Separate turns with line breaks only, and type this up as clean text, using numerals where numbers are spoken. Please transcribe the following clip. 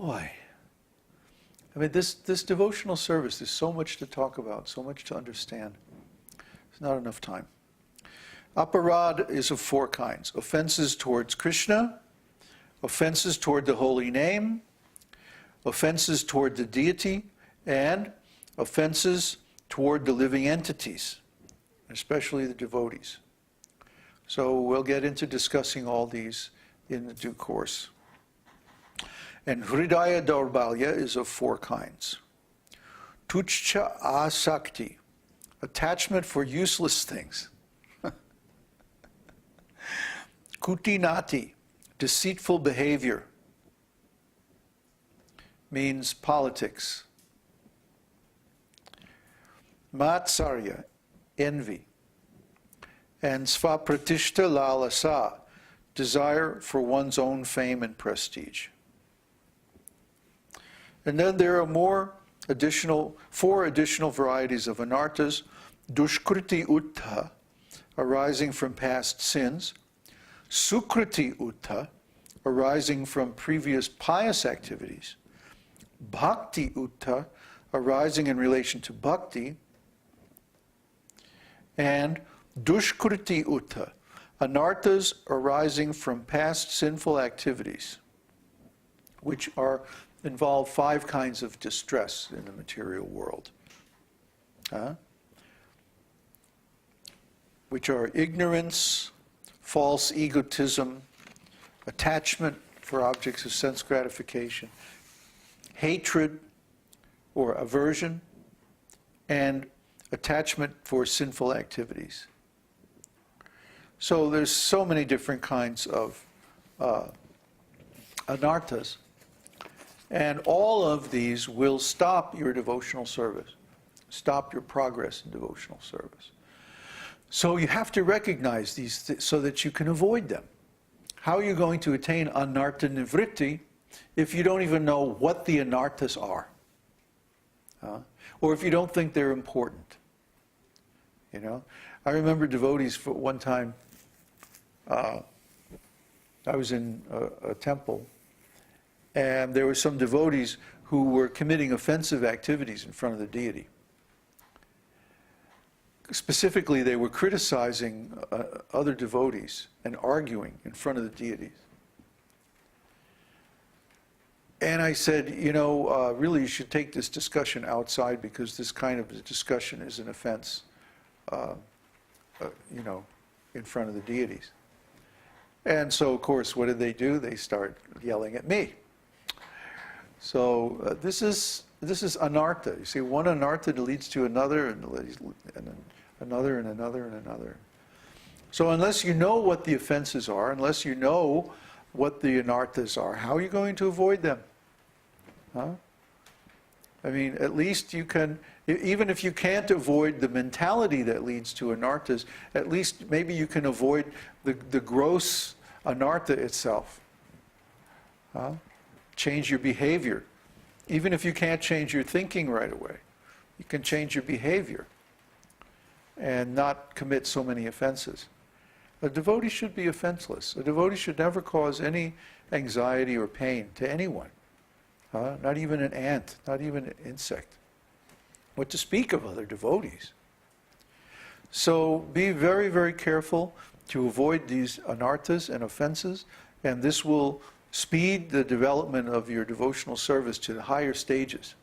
boy. I mean, this devotional service, there's so much to talk about, so much to understand. There's not enough time. Aparad is of four kinds. Offenses towards Krishna, offenses toward the holy name, offenses toward the deity, and offenses toward the living entities, especially the devotees. So we'll get into discussing all these in the due course. And Hridaya Daurbalya is of four kinds. Tuchcha Asakti, attachment for useless things. Kutinati, deceitful behavior, means politics. Matsarya, envy. And Svapratishta Lalasa, desire for one's own fame and prestige. And then there are four additional varieties of anarthas. Dushkriti Uttha, arising from past sins. Sukriti Uttha, arising from previous pious activities. Bhakti Uttha, arising in relation to bhakti. And Dushkriti Uttha, anarthas arising from past sinful activities, which involve five kinds of distress in the material world. Which are ignorance, false egotism, attachment for objects of sense gratification, hatred or aversion, and attachment for sinful activities. So there's so many different kinds of anarthas. And all of these will stop your devotional service, stop your progress in devotional service. So you have to recognize these so that you can avoid them. How are you going to attain anartha nivritti if you don't even know what the anarthas are? Or if you don't think they're important? You know, I remember devotees for one time, I was in a temple, and there were some devotees who were committing offensive activities in front of the deity. Specifically, they were criticizing other devotees and arguing in front of the deities. And I said, you know, really you should take this discussion outside because this kind of discussion is an offense, you know, in front of the deities. And so, of course, what did they do? They start yelling at me. So this is anartha. You see, one anartha leads to another, and another, and another, and another. So unless you know what the offenses are, unless you know what the anarthas are, how are you going to avoid them? I mean, at least you can, even if you can't avoid the mentality that leads to anarthas, at least maybe you can avoid the gross anartha itself. Change your behavior. Even if you can't change your thinking right away, you can change your behavior and not commit so many offenses. A devotee should be offenseless. A devotee should never cause any anxiety or pain to anyone. Not even an ant, not even an insect. What to speak of other devotees? So be very, very careful to avoid these anarthas and offenses, and this will speed the development of your devotional service to the higher stages.